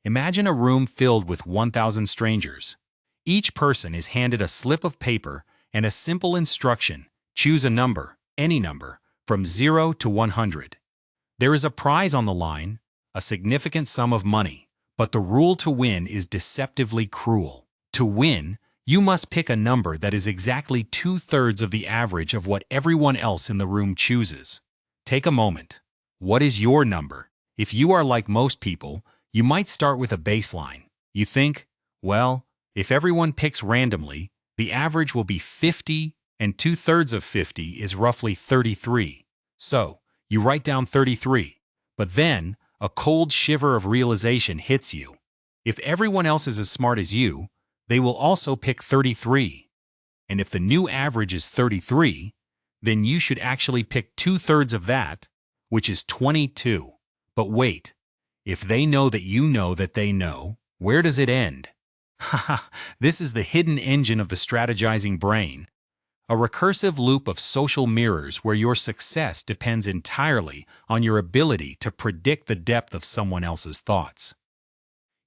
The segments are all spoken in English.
Imagine a room filled with 1,000 strangers. Each person is handed a slip of paper and a simple instruction: choose a number, any number, from 0 to 100. There is a prize on the line, a significant sum of money, but the rule to win is deceptively cruel. To win, you must pick a number that is exactly 2/3 of the average of what everyone else in the room chooses. Take a moment. What is your number? If you are like most people, you might start with a baseline. You think, well, if everyone picks randomly, the average will be 50, and 2/3 of 50 is roughly 33. So, you write down 33. But then, a cold shiver of realization hits you. If everyone else is as smart as you, they will also pick 33. And if the new average is 33, then you should actually pick 2/3 of that, which is 22. But wait, if they know that they know, where does it end? Haha, this is the hidden engine of the strategizing brain. A recursive loop of social mirrors where your success depends entirely on your ability to predict the depth of someone else's thoughts.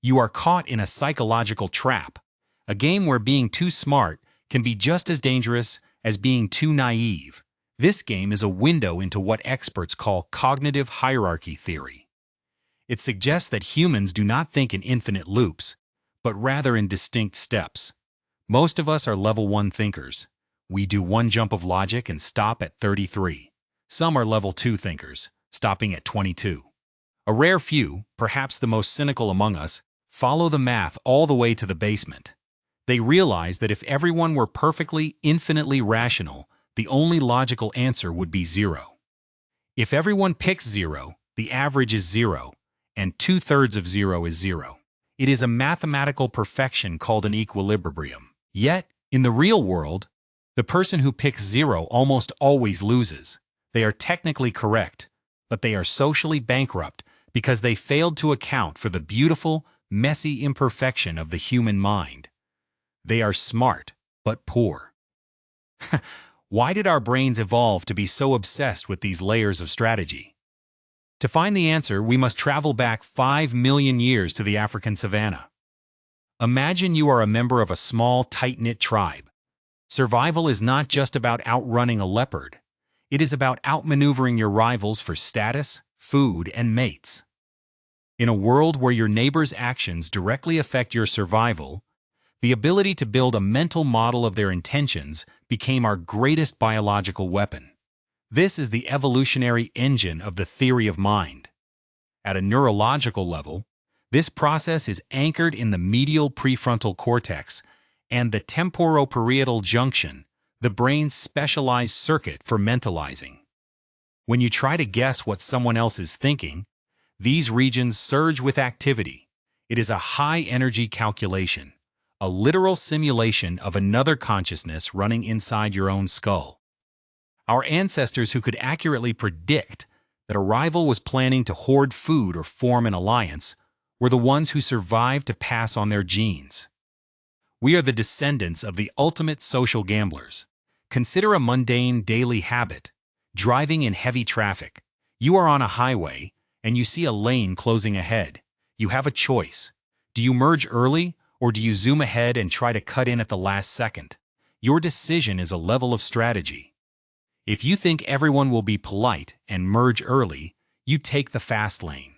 You are caught in a psychological trap, a game where being too smart can be just as dangerous as being too naive. This game is a window into what experts call cognitive hierarchy theory. It suggests that humans do not think in infinite loops, but rather in distinct steps. Most of us are level 1 thinkers. We do one jump of logic and stop at 33. Some are level 2 thinkers, stopping at 22. A rare few, perhaps the most cynical among us, follow the math all the way to the basement. They realize that if everyone were perfectly, infinitely rational, the only logical answer would be 0. If everyone picks 0, the average is 0, and 2/3 of 0 is 0. It is a mathematical perfection called an equilibrium. Yet, in the real world, the person who picks 0 almost always loses. They are technically correct, but they are socially bankrupt because they failed to account for the beautiful, messy imperfection of the human mind. They are smart, but poor. Why did our brains evolve to be so obsessed with these layers of strategy? To find the answer, we must travel back 5 million years to the African savanna. Imagine you are a member of a small, tight-knit tribe. Survival is not just about outrunning a leopard. It is about outmaneuvering your rivals for status, food, and mates. In a world where your neighbor's actions directly affect your survival, the ability to build a mental model of their intentions became our greatest biological weapon. This is the evolutionary engine of the theory of mind. At a neurological level, this process is anchored in the medial prefrontal cortex and the temporoparietal junction, the brain's specialized circuit for mentalizing. When you try to guess what someone else is thinking, these regions surge with activity. It is a high-energy calculation, a literal simulation of another consciousness running inside your own skull. Our ancestors who could accurately predict that a rival was planning to hoard food or form an alliance were the ones who survived to pass on their genes. We are the descendants of the ultimate social gamblers. Consider a mundane daily habit: driving in heavy traffic. You are on a highway, and you see a lane closing ahead. You have a choice. Do you merge early, or do you zoom ahead and try to cut in at the last second? Your decision is a level of strategy. If you think everyone will be polite and merge early, you take the fast lane.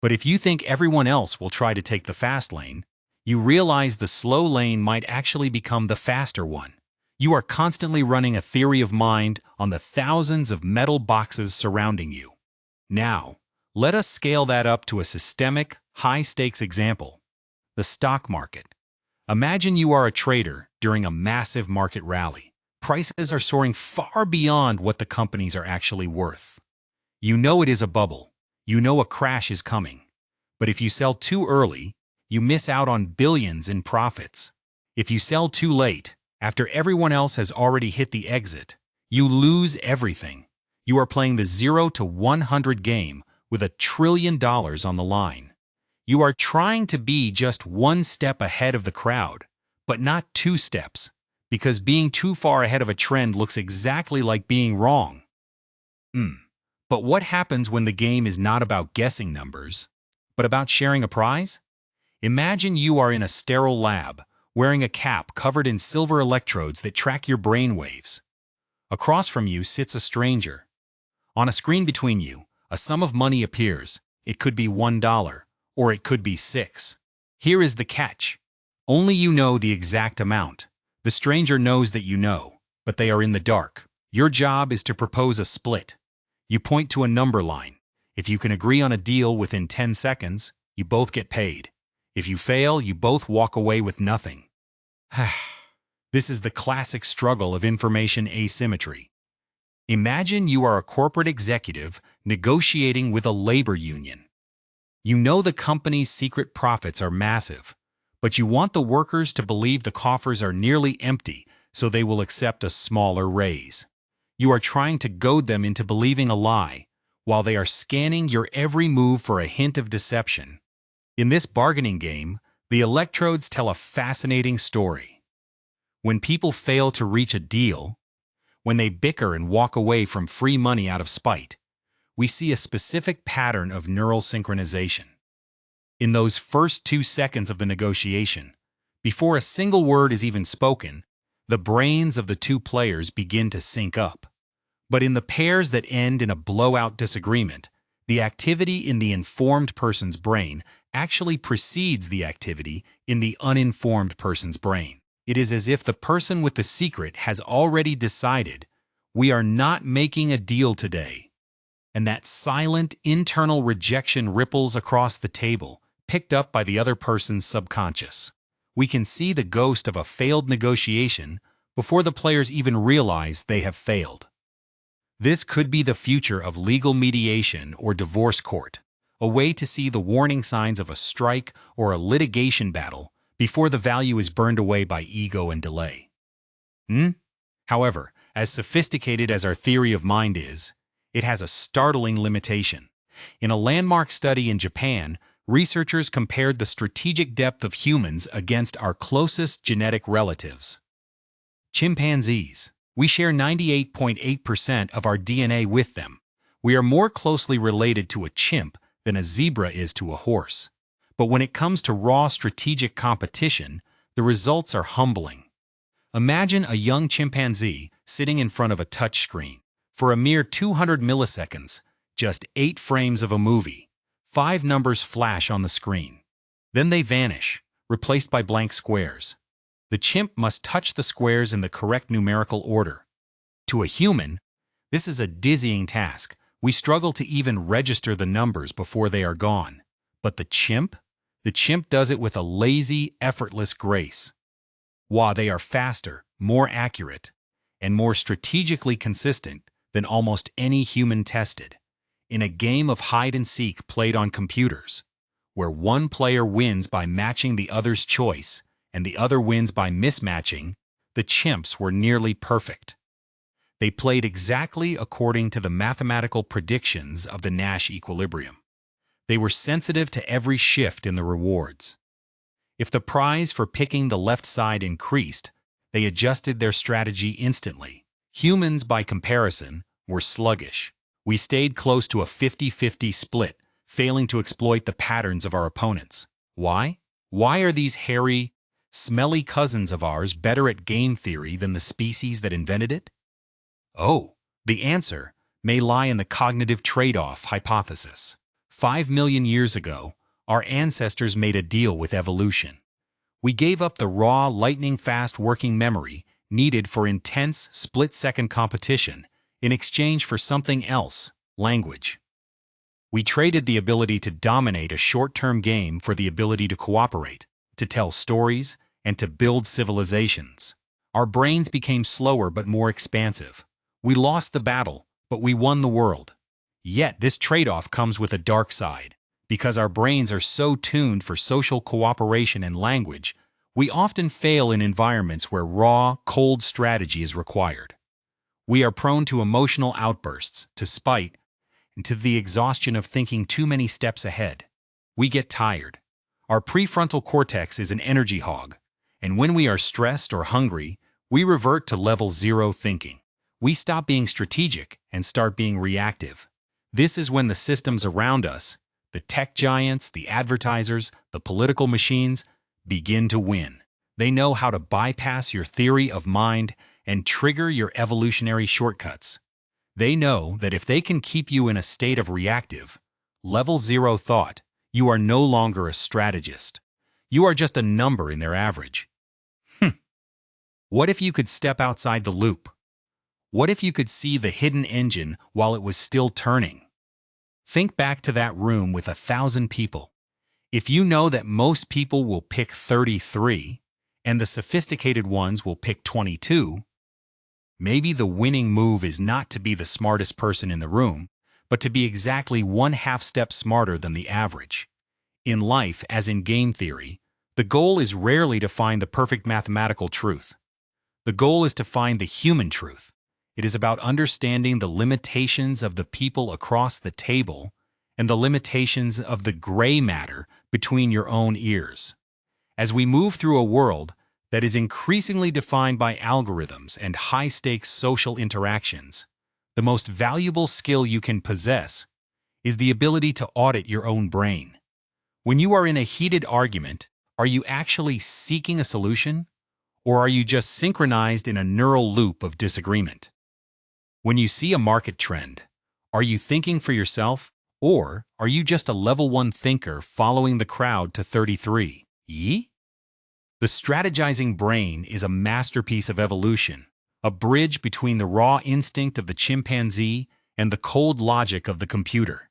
But if you think everyone else will try to take the fast lane, you realize the slow lane might actually become the faster one. You are constantly running a theory of mind on the thousands of metal boxes surrounding you. Now, let us scale that up to a systemic, high-stakes example: the stock market. Imagine you are a trader during a massive market rally. Prices are soaring far beyond what the companies are actually worth. You know it is a bubble. You know a crash is coming. But if you sell too early, you miss out on billions in profits. If you sell too late, after everyone else has already hit the exit, you lose everything. You are playing the 0 to 100 game with $1 trillion on the line. You are trying to be just one step ahead of the crowd, but not 2 steps, because being too far ahead of a trend looks exactly like being wrong. But what happens when the game is not about guessing numbers, but about sharing a prize? Imagine you are in a sterile lab, wearing a cap covered in silver electrodes that track your brain waves. Across from you sits a stranger. On a screen between you, a sum of money appears. It could be $1, or it could be 6. Here is the catch. Only you know the exact amount. The stranger knows that you know, but they are in the dark. Your job is to propose a split. You point to a number line. If you can agree on a deal within 10 seconds, you both get paid. If you fail, you both walk away with nothing. This is the classic struggle of information asymmetry. Imagine you are a corporate executive negotiating with a labor union. You know the company's secret profits are massive, but you want the workers to believe the coffers are nearly empty so they will accept a smaller raise. You are trying to goad them into believing a lie, while they are scanning your every move for a hint of deception. In this bargaining game, the electrodes tell a fascinating story. When people fail to reach a deal, when they bicker and walk away from free money out of spite, we see a specific pattern of neural synchronization. In those first 2 seconds of the negotiation, before a single word is even spoken, the brains of the two players begin to sync up. But in the pairs that end in a blowout disagreement, the activity in the informed person's brain actually precedes the activity in the uninformed person's brain. It is as if the person with the secret has already decided, "We are not making a deal today." And that silent internal rejection ripples across the table, picked up by the other person's subconscious. We can see the ghost of a failed negotiation before the players even realize they have failed. This could be the future of legal mediation or divorce court, a way to see the warning signs of a strike or a litigation battle before the value is burned away by ego and delay. However, as sophisticated as our theory of mind is, it has a startling limitation. In a landmark study in Japan, researchers compared the strategic depth of humans against our closest genetic relatives. Chimpanzees. We share 98.8% of our DNA with them. We are more closely related to a chimp than a zebra is to a horse. But when it comes to raw strategic competition, the results are humbling. Imagine a young chimpanzee sitting in front of a touchscreen. For a mere 200 milliseconds, just 8 frames of a movie, 5 numbers flash on the screen. Then they vanish, replaced by blank squares. The chimp must touch the squares in the correct numerical order. To a human, this is a dizzying task. We struggle to even register the numbers before they are gone. But the chimp does it with a lazy, effortless grace. While they are faster, more accurate, and more strategically consistent than almost any human tested. In a game of hide-and-seek played on computers, where one player wins by matching the other's choice and the other wins by mismatching, the chimps were nearly perfect. They played exactly according to the mathematical predictions of the Nash equilibrium. They were sensitive to every shift in the rewards. If the prize for picking the left side increased, they adjusted their strategy instantly. Humans, by comparison, were sluggish. We stayed close to a 50-50 split, failing to exploit the patterns of our opponents. Why? Why are these hairy, smelly cousins of ours better at game theory than the species that invented it? Oh, the answer may lie in the cognitive trade-off hypothesis. 5 million years ago, our ancestors made a deal with evolution. We gave up the raw, lightning-fast working memory needed for intense, split-second competition in exchange for something else, language. We traded the ability to dominate a short-term game for the ability to cooperate, to tell stories, and to build civilizations. Our brains became slower but more expansive. We lost the battle, but we won the world. Yet this trade-off comes with a dark side. Because our brains are so tuned for social cooperation and language, we often fail in environments where raw, cold strategy is required. We are prone to emotional outbursts, to spite, and to the exhaustion of thinking too many steps ahead. We get tired. Our prefrontal cortex is an energy hog, and when we are stressed or hungry, we revert to level 0 thinking. We stop being strategic and start being reactive. This is when the systems around us, The tech giants, the advertisers, the political machines begin to win. They know how to bypass your theory of mind and trigger your evolutionary shortcuts. They know that if they can keep you in a state of reactive, level zero thought, you are no longer a strategist. You are just a number in their average. What if you could step outside the loop? What if you could see the hidden engine while it was still turning? Think back to that room with 1,000 people. If you know that most people will pick 33 and the sophisticated ones will pick 22, maybe the winning move is not to be the smartest person in the room, but to be exactly one half step smarter than the average. In life, as in game theory, the goal is rarely to find the perfect mathematical truth. The goal is to find the human truth. It is about understanding the limitations of the people across the table and the limitations of the gray matter between your own ears. As we move through a world that is increasingly defined by algorithms and high-stakes social interactions, the most valuable skill you can possess is the ability to audit your own brain. When you are in a heated argument, are you actually seeking a solution, or are you just synchronized in a neural loop of disagreement? When you see a market trend, are you thinking for yourself, or are you just a level 1 thinker following the crowd to 33? The strategizing brain is a masterpiece of evolution, a bridge between the raw instinct of the chimpanzee and the cold logic of the computer.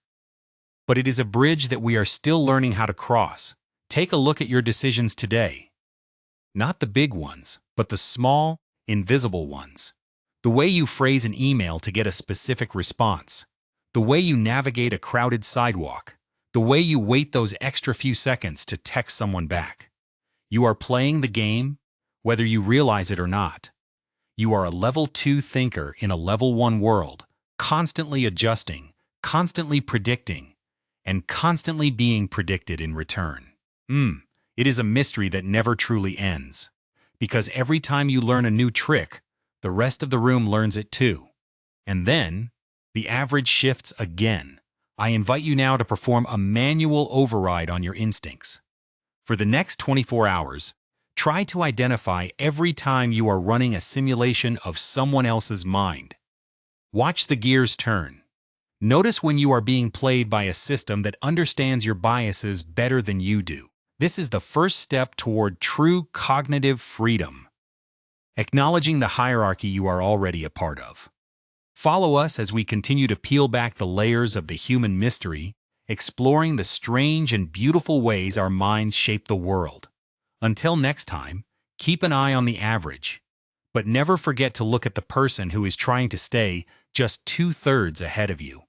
But it is a bridge that we are still learning how to cross. Take a look at your decisions today. Not the big ones, but the small, invisible ones. The way you phrase an email to get a specific response. The way you navigate a crowded sidewalk. The way you wait those extra few seconds to text someone back. You are playing the game, whether you realize it or not. You are a level 2 thinker in a level 1 world, constantly adjusting, constantly predicting, and constantly being predicted in return. It is a mystery that never truly ends. Because every time you learn a new trick, the rest of the room learns it too. And then, the average shifts again. I invite you now to perform a manual override on your instincts. For the next 24 hours, try to identify every time you are running a simulation of someone else's mind. Watch the gears turn. Notice when you are being played by a system that understands your biases better than you do. This is the first step toward true cognitive freedom. Acknowledging the hierarchy you are already a part of. Follow us as we continue to peel back the layers of the human mystery, exploring the strange and beautiful ways our minds shape the world. Until next time, keep an eye on the average, but never forget to look at the person who is trying to stay just 2/3 ahead of you.